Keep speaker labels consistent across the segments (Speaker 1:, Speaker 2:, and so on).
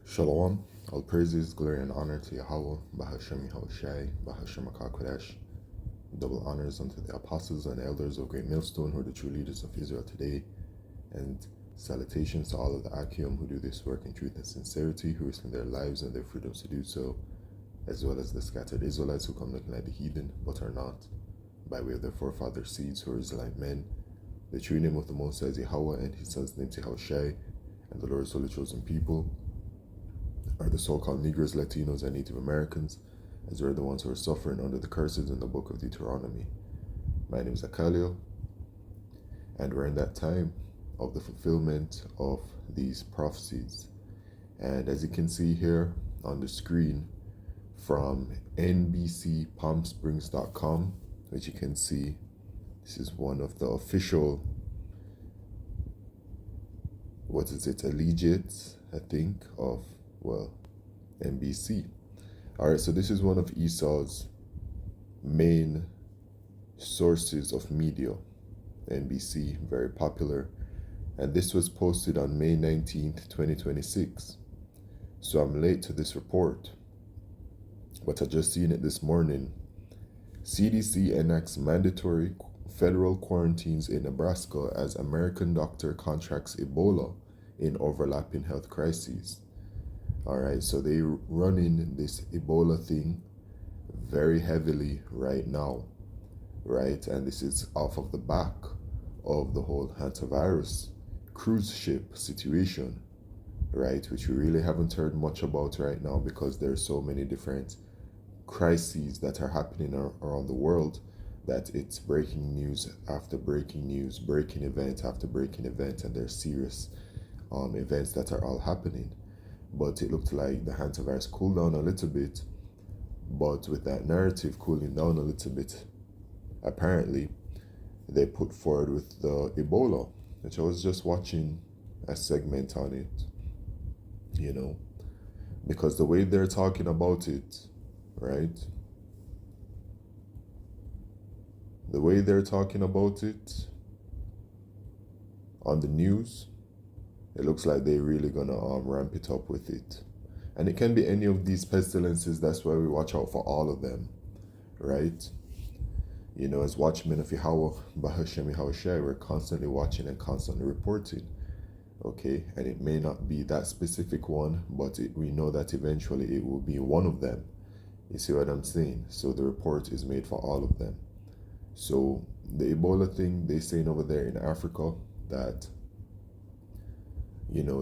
Speaker 1: Shalom. All praises, glory, and honor to Yahweh, Bahashem Yahushai, Bahashem HaKadosh. Double honors unto the apostles and elders of Great Millstone, who are the true leaders of Israel today. And salutations to all of the Akim who do this work in truth and sincerity, who risk their lives and their freedoms to do so, as well as the scattered Israelites who come looking like the heathen, but are not, by way of their forefathers' seeds, who are Israelite men. The true name of the Most High is Yahweh, and his son's name is Yahushai, and the Lord's holy chosen people are the so-called Negroes, Latinos, and Native Americans, as they're the ones who are suffering under the curses in the book of Deuteronomy. My name is Akalio, and we're in that time of the fulfillment of these prophecies. And as you can see here on the screen from NBCPalmSprings.com, which you can see, this is one of the official, allegiates, I think, of NBC. All right, so this is one of Esau's main sources of media, NBC, very popular. And this was posted on May 19th, 2026. So I'm late to this report, but I just seen it this morning. CDC enacts mandatory federal quarantines in Nebraska as American doctor contracts Ebola in overlapping health crises. All right, so they running this Ebola thing very heavily right now, right? And this is off of the back of the whole hantavirus cruise ship situation, right? Which we really haven't heard much about right now because there's so many different crises that are happening around the world that it's breaking news after breaking news, breaking event after breaking event, and there's serious events that are all happening. But it looked like the hantavirus cooled down a little bit. But with that narrative cooling down a little bit, apparently, they put forward with the Ebola, which I was just watching a segment on it, because the way they're talking about it, right? The way they're talking about it on the news, it looks like they're really gonna ramp it up with it. And it can be any of these pestilences. That's why we watch out for all of them, right? As watchmen of Yahweh, Bahashem Yahushai, we're constantly watching and constantly reporting, okay? And it may not be that specific one, but we know that eventually it will be one of them. You see what I'm saying? So the report is made for all of them. So the Ebola thing, they're saying over there in Africa that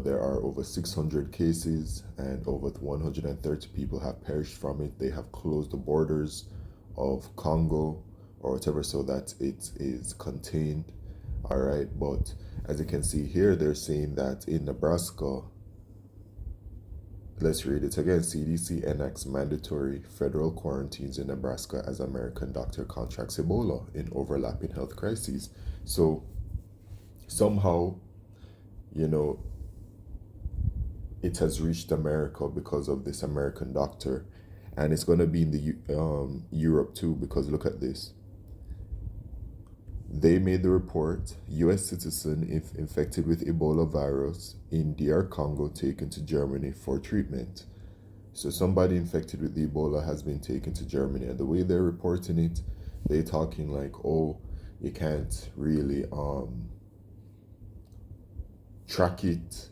Speaker 1: there are over 600 cases and over 130 people have perished from it. They have closed the borders of Congo or whatever so that it is contained. All right, but as you can see here, they're saying that in Nebraska, let's read it again. CDC enacts mandatory federal quarantines in Nebraska as American doctor contracts Ebola in overlapping health crises. So somehow, it has reached America because of this American doctor, and it's going to be in the Europe too, because look at this. They made the report: U.S. citizen if infected with Ebola virus in DR Congo taken to Germany for treatment. So somebody infected with the Ebola has been taken to Germany, and the way they're reporting it, they're talking like, oh, you can't really track it,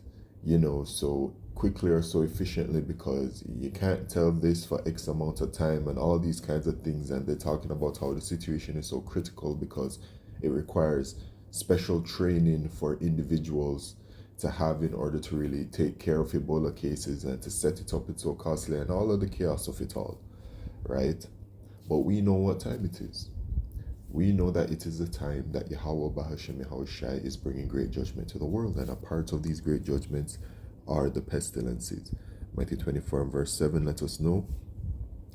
Speaker 1: so quickly or so efficiently because you can't tell this for X amount of time and all these kinds of things. And they're talking about how the situation is so critical because it requires special training for individuals to have in order to really take care of Ebola cases, and to set it up, it's so costly, and all of the chaos of it all, right? But we know what time it is. We know that it is the time that Yahweh Bahashem Yahushai is bringing great judgment to the world, and a part of these great judgments are the pestilences. Matthew 24 and verse 7 let us know,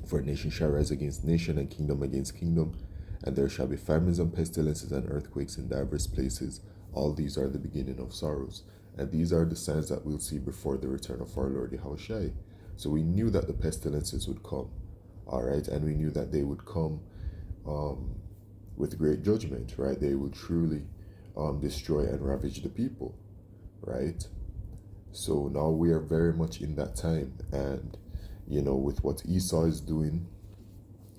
Speaker 1: for nation shall rise against nation and kingdom against kingdom, and there shall be famines and pestilences and earthquakes in divers places. All these are the beginning of sorrows. And these are the signs that we'll see before the return of our Lord Yahushai. So we knew that the pestilences would come, all right? And we knew that they would come with great judgment, right? They would truly destroy and ravage the people, right? So now we are very much in that time, and with what Esau is doing,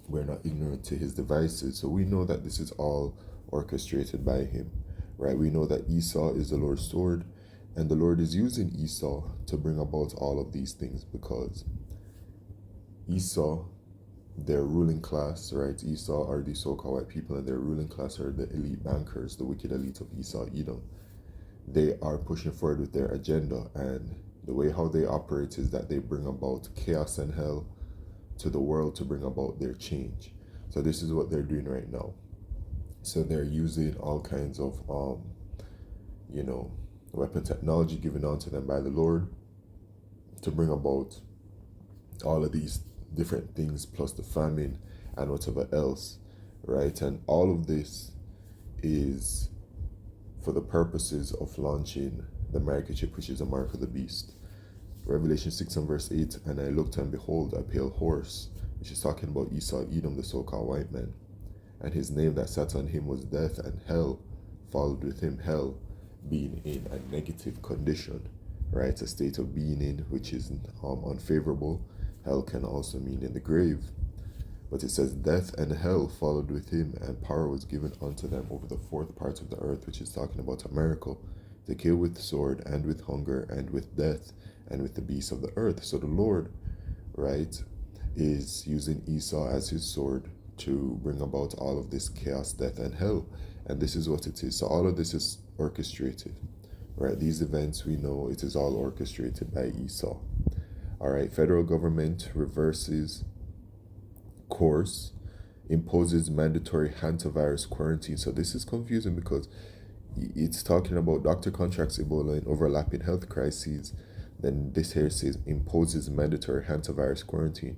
Speaker 1: we're not ignorant to his devices. So we know that this is all orchestrated by him, right? We know that Esau is the Lord's sword, and the Lord is using Esau to bring about all of these things, because Esau, their ruling class, right? Esau are the so-called white people, and their ruling class are the elite bankers, the wicked elite of Esau, Edom. They are pushing forward with their agenda, and the way how they operate is that they bring about chaos and hell to the world to bring about their change. So this is what they're doing right now. So they're using all kinds of weapon technology given unto them by the Lord to bring about all of these different things, plus the famine and whatever else, right? And all of this is for the purposes of launching the microchip, which is the mark of the beast. Revelation 6 and verse 8, and I looked, and behold, a pale horse, which is talking about Esau, Edom, the so-called white man. And his name that sat on him was Death, and hell followed with him. Hell being in a negative condition, right? A state of being in which is unfavorable. Hell can also mean in the grave. But it says, Death and hell followed with him, and power was given unto them over the fourth part of the earth, which is talking about America, to kill with sword, and with hunger, and with death, and with the beasts of the earth. So the Lord, right, is using Esau as his sword to bring about all of this chaos, death, and hell. And this is what it is. So all of this is orchestrated, right? These events, we know it is all orchestrated by Esau. All right, federal government reverses course, imposes mandatory hantavirus quarantine. So this is confusing because it's talking about doctor contracts Ebola in overlapping health crises. Then this here says imposes mandatory hantavirus quarantine.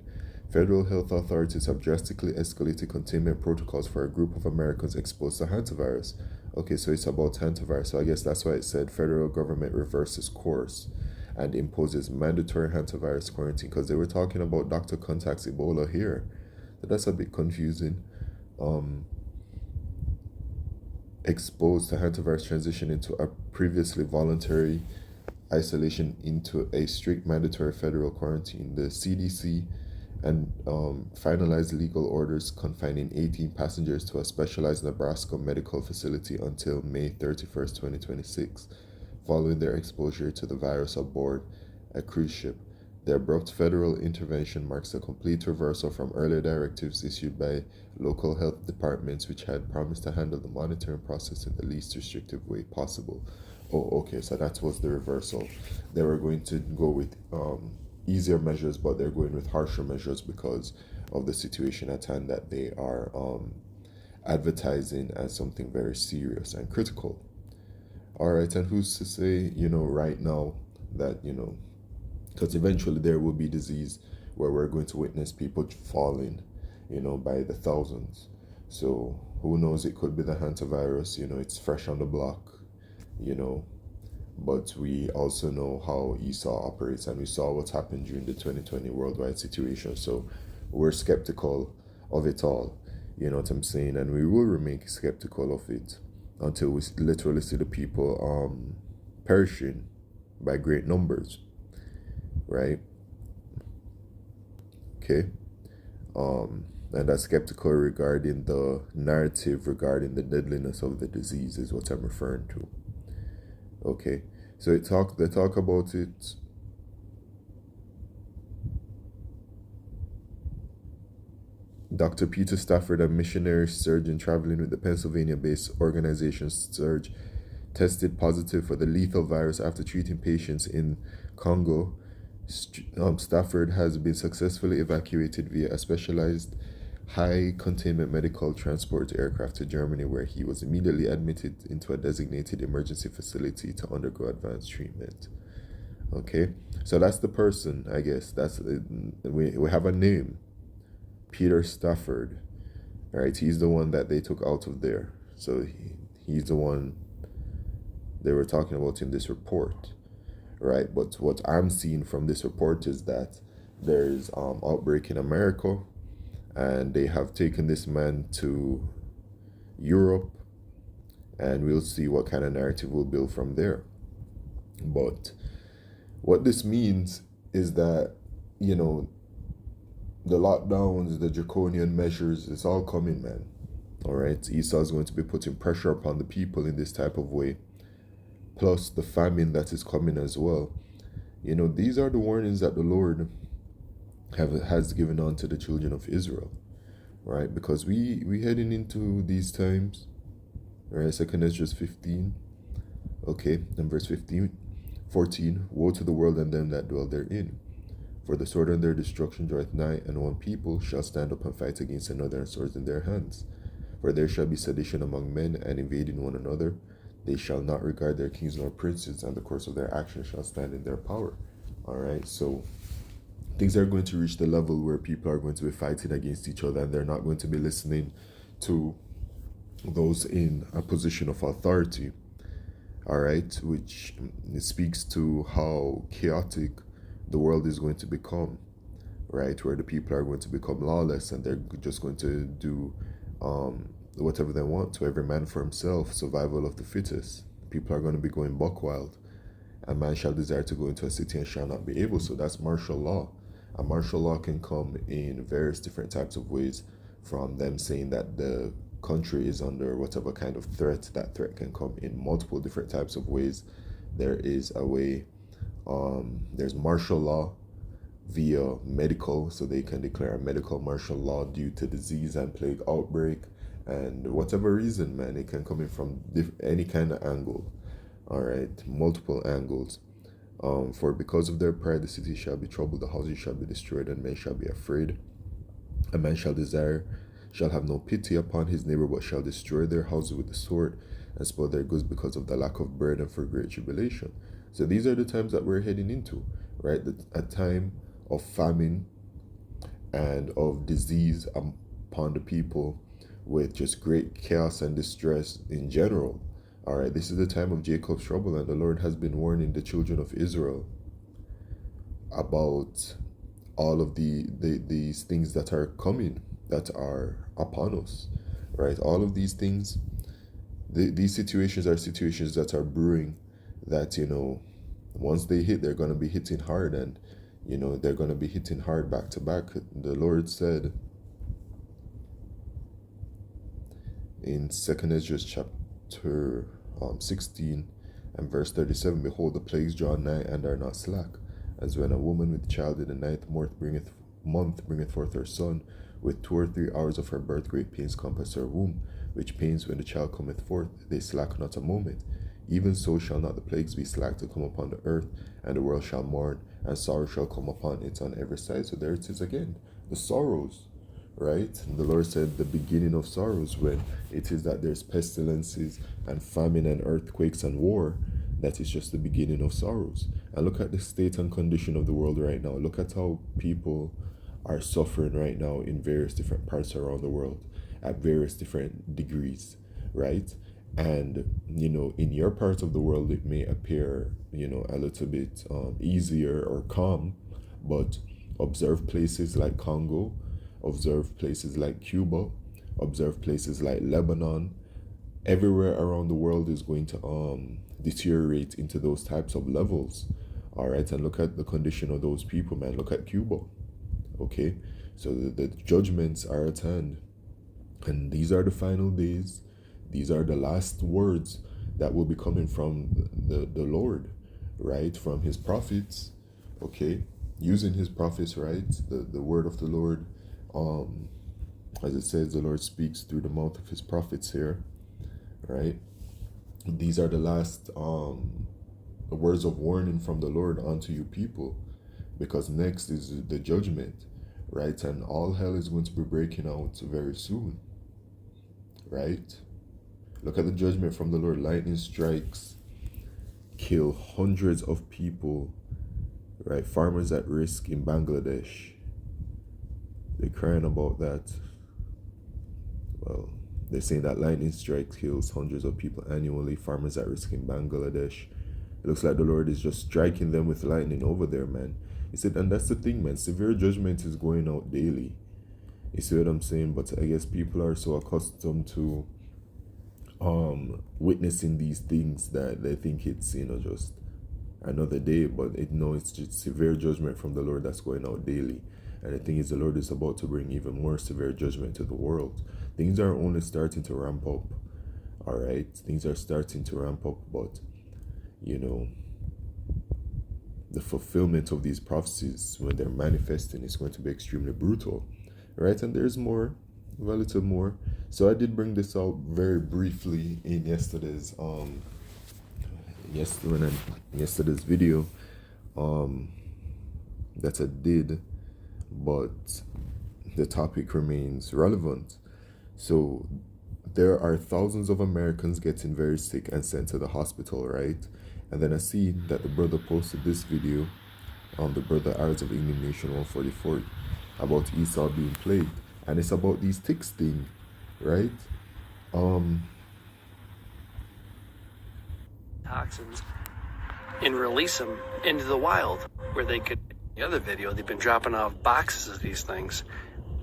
Speaker 1: Federal health authorities have drastically escalated containment protocols for a group of Americans exposed to hantavirus. Okay, so it's about hantavirus. So I guess that's why it said federal government reverses course and imposes mandatory hantavirus quarantine, because they were talking about doctor contacts Ebola here. So that's a bit confusing. Exposed to hantavirus transition into a previously voluntary isolation into a strict mandatory federal quarantine. The CDC and finalized legal orders confining 18 passengers to a specialized Nebraska medical facility until May 31st, 2026, following their exposure to the virus aboard a cruise ship. The abrupt federal intervention marks a complete reversal from earlier directives issued by local health departments, which had promised to handle the monitoring process in the least restrictive way possible. Oh, okay, so that was the reversal. They were going to go with easier measures, but they're going with harsher measures because of the situation at hand that they are advertising as something very serious and critical. All right, and who's to say, right now that, because eventually there will be disease where we're going to witness people falling, by the thousands. So who knows, it could be the hantavirus, it's fresh on the block, but we also know how Esau operates, and we saw what happened during the 2020 worldwide situation. So we're skeptical of it all, you know what I'm saying? And we will remain skeptical of it until we literally see the people perishing by great numbers, right? Okay. And that's skeptical regarding the narrative regarding the deadliness of the disease is what I'm referring to. Okay, so they talk about it. Dr. Peter Stafford, a missionary surgeon traveling with the Pennsylvania-based organization Surge, tested positive for the lethal virus after treating patients in Congo. Stafford has been successfully evacuated via a specialized high containment medical transport aircraft to Germany, where he was immediately admitted into a designated emergency facility to undergo advanced treatment. Okay, so that's the person, I guess. We have a name, Peter Stafford. Right, he's the one that they took out of there. So he's the one they were talking about in this report, right? But what I'm seeing from this report is that there's outbreak in America, and they have taken this man to Europe, and we'll see what kind of narrative we'll build from there. But What this means is that, you know, the lockdowns, the draconian measures, it's all coming, man. All right. Esau is going to be putting pressure upon the people in this type of way, plus the famine that is coming as well. You know, these are the warnings that the Lord has given unto the children of Israel, right? Because we heading into these times, right? Second Ezra 15, okay, and verse 14. Woe to the world and them that dwell therein. For the sword and their destruction draweth nigh, and one people shall stand up and fight against another, and swords in their hands. For there shall be sedition among men, and invading one another. They shall not regard their kings nor princes, and the course of their action shall stand in their power. All right, so things are going to reach the level where people are going to be fighting against each other, and they're not going to be listening to those in a position of authority. All right, which it speaks to how chaotic the world is going to become, right? Where the people are going to become lawless, and they're just going to do whatever they want, to every man for himself, survival of the fittest. People are going to be going buck wild. A man shall desire to go into a city and shall not be able. So that's martial law. A martial law can come in various different types of ways, from them saying that the country is under whatever kind of threat. That threat can come in multiple different types of ways. There is a way, there's martial law via medical, so they can declare a medical martial law due to disease and plague outbreak, and whatever reason, man, it can come in from any kind of angle. All right, multiple angles. For because of their pride, the city shall be troubled, the houses shall be destroyed, and men shall be afraid. A man shall have no pity upon his neighbor, but shall destroy their houses with the sword, and spoil their goods because of the lack of bread and for great tribulation. So these are the times that we're heading into, right? A time of famine and of disease upon the people, with just great chaos and distress in general. All right, this is the time of Jacob's trouble, and the Lord has been warning the children of Israel about all of these things that are coming, that are upon us, right? All of these things, these situations are situations that are brewing, that, you know, once they hit, they're going to be hitting hard, and, you know, they're going to be hitting hard back to back. The Lord said in 2nd Ezra chapter 16 and verse 37, behold, the plagues draw nigh and are not slack, as when a woman with child in the ninth month bringeth forth her son, with 2 or 3 hours of her birth great pains compass her womb, which pains when the child cometh forth, they slack not a moment. Even so shall not the plagues be slack to come upon the earth, and the world shall mourn, and sorrow shall come upon it on every side. So there it is again, the sorrows, right? And the Lord said the beginning of sorrows, when it is that there's pestilences and famine and earthquakes and war, that is just the beginning of sorrows. And look at the state and condition of the world right now. Look at how people are suffering right now in various different parts around the world at various different degrees, right? And, you know, in your part of the world, it may appear, you know, a little bit easier or calm, but observe places like Congo, observe places like Cuba, observe places like Lebanon. Everywhere around the world is going to deteriorate into those types of levels. All right, and look at the condition of those people, man. Look at Cuba. Okay, so the judgments are at hand, and these are the final days. These are the last words that will be coming from the Lord, right? From his prophets, okay? Using his prophets, right? The word of the Lord, as it says, the Lord speaks through the mouth of his prophets here, right? These are the last words of warning from the Lord unto you people, because next is the judgment, right? And all hell is going to be breaking out very soon, right? Look at the judgment from the Lord. Lightning strikes, kill hundreds of people, right? Farmers at risk in Bangladesh. They're crying about that. Well, they're saying that lightning strike kills hundreds of people annually. Farmers at risk in Bangladesh. It looks like the Lord is just striking them with lightning over there, man. He said, and that's the thing, man. Severe judgment is going out daily. You see what I'm saying? But I guess people are so accustomed to witnessing these things that they think it's, you know, just another day, but it's just severe judgment from the Lord that's going out daily. And the thing is, the Lord is about to bring even more severe judgment to the world. Things are only starting to ramp up. All right, things are starting to ramp up, but the fulfillment of these prophecies, when they're manifesting, is going to be extremely brutal, right? And there's more, a little more. So I did bring this out very briefly in yesterday's video that I did, but the topic remains relevant. So there are thousands of Americans getting very sick and sent to the hospital, right? And then I see that the brother posted this video on the Brother Arrows of Indignation 144 about Esau being plagued, and it's about these ticks thing, right?
Speaker 2: Toxins and release them into the wild, where they could. The other video, they've been dropping off boxes of these things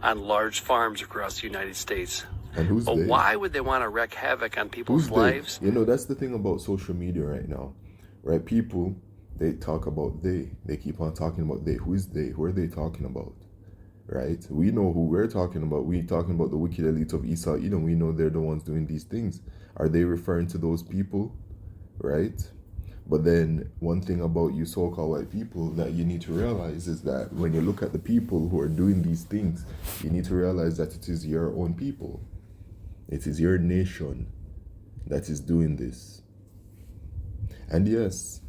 Speaker 2: on large farms across the United States.
Speaker 1: And who's
Speaker 2: but
Speaker 1: they?
Speaker 2: Why would they want to wreak havoc on people's lives?
Speaker 1: That's the thing about social media right now, right? People, they talk about they keep on talking about they. Who is they? Who are they talking about? Right? We know who we're talking about. We're talking about the wicked elite of Esau Edom. We know they're the ones doing these things. Are they referring to those people? Right? But then one thing about you so-called white people that you need to realize is that when you look at the people who are doing these things, you need to realize that it is your own people. It is your nation that is doing this. And yes,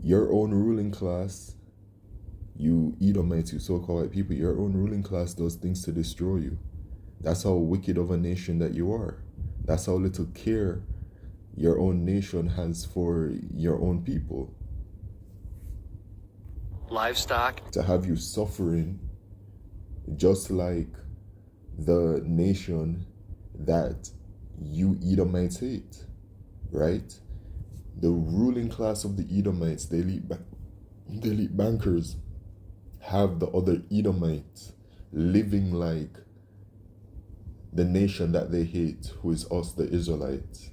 Speaker 1: your own ruling class, you Edomites, you so-called white people, your own ruling class does things to destroy you. That's how wicked of a nation that you are. That's how little care your own nation has for your own people.
Speaker 2: Livestock.
Speaker 1: To have you suffering just like the nation that you Edomites hate, right? The ruling class of the Edomites, the elite bankers, have the other Edomites living like the nation that they hate, who is us, the Israelites.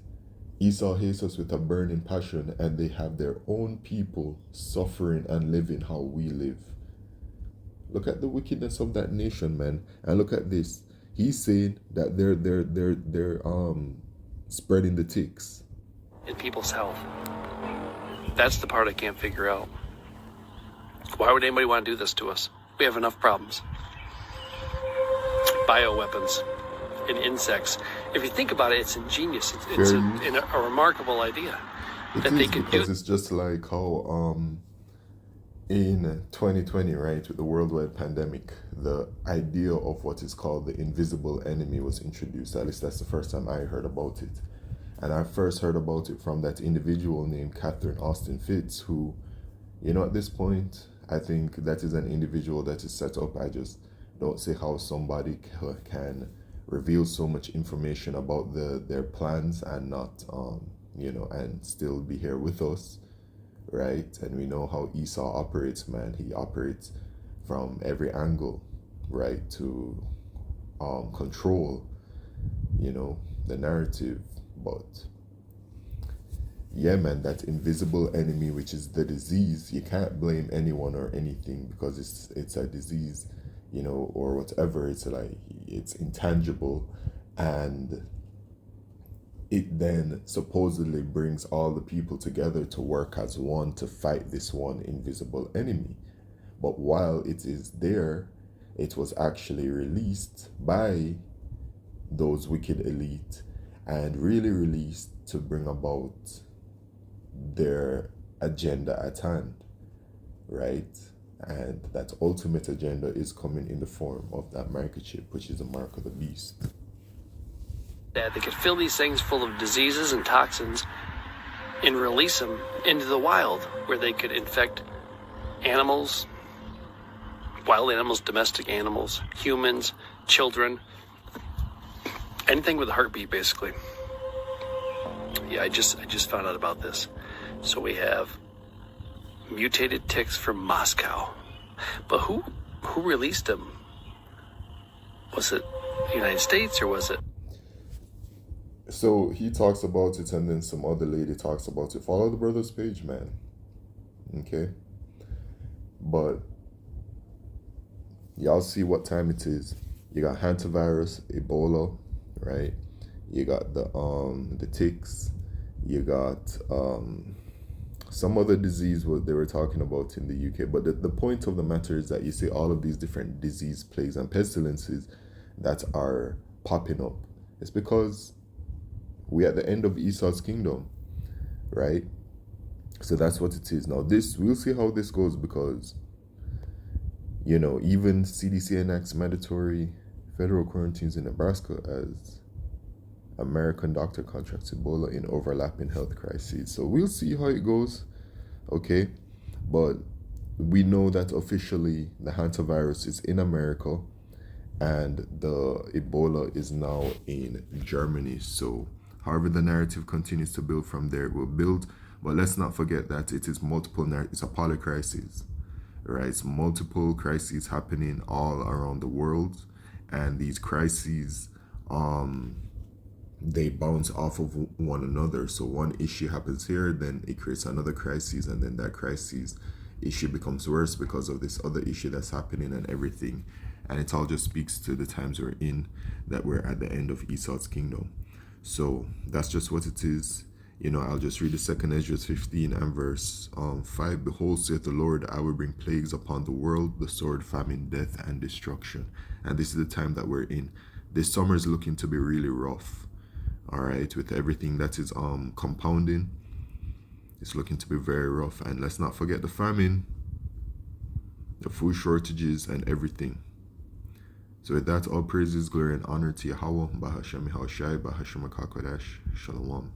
Speaker 1: Esau hates us with a burning passion, and they have their own people suffering and living how we live. Look at the wickedness of that nation, man. And look at this. He's saying that they're spreading the ticks
Speaker 2: In people's health. That's the part I can't figure out. Why would anybody want to do this to us? We have enough problems. Bioweapons and insects. If you think about it, it's ingenious. It's a remarkable idea.
Speaker 1: Because it's just like how in 2020, right, with the worldwide pandemic, the idea of what is called the invisible enemy was introduced. At least that's the first time I heard about it. And I first heard about it from that individual named Catherine Austin Fitz, who, at this point, I think that is an individual that is set up. I just don't see how somebody can reveal so much information about their plans and not, and still be here with us, right? And we know how Esau operates, man. He operates from every angle, right, to control, the narrative. But yeah, man, that invisible enemy, which is the disease, you can't blame anyone or anything because it's a disease, or whatever. It's like, it's intangible, and it then supposedly brings all the people together to work as one to fight this one invisible enemy. But while it is there, it was actually released by those wicked elite, and really released to bring about their agenda at hand, right? And that ultimate agenda is coming in the form of that microchip, which is a mark of the beast.
Speaker 2: That they could fill these things full of diseases and toxins and release them into the wild, where they could infect animals, wild animals, domestic animals, humans, children, anything with a heartbeat, basically. Yeah, I just found out about this. So we have mutated ticks from Moscow. But who released them? Was it the United States, or was it?
Speaker 1: So he talks about it, and then some other lady talks about it. Follow the brother's page, man. Okay? But y'all see what time it is. You got hantavirus, Ebola, right? You got the ticks. You got some other disease what they were talking about in the UK. But the point of the matter is that you see all of these different disease plagues and pestilences that are popping up. It's because we're at the end of Esau's kingdom, right? So that's what it is. Now this, we'll see how this goes, because even CDC enacts mandatory federal quarantines in Nebraska as American doctor contracts Ebola in overlapping health crises. So we'll see how it goes, okay? But we know that officially the hantavirus is in America and the Ebola is now in Germany. So however the narrative continues to build from there, it will build. But let's not forget that it is multiple, it's a polycrisis, right? It's multiple crises happening all around the world. And these crises, they bounce off of one another. So one issue happens here, then it creates another crisis, and then that crisis issue becomes worse because of this other issue that's happening and everything. And it all just speaks to the times we're in, that we're at the end of Esau's kingdom. So that's just what it is. I'll just read the second Ezra 15 and verse 5. Behold, saith the Lord, I will bring plagues upon the world, the sword, famine, death, and destruction. And this is the time that we're in. This summer is looking to be really rough. All right, with everything that is compounding, it's looking to be very rough. And let's not forget the famine, the food shortages, and everything. So with that, all praises, glory, and honor to Yahweh, Bahashem Yahushai, Bahashem HaKakodesh, Shalom.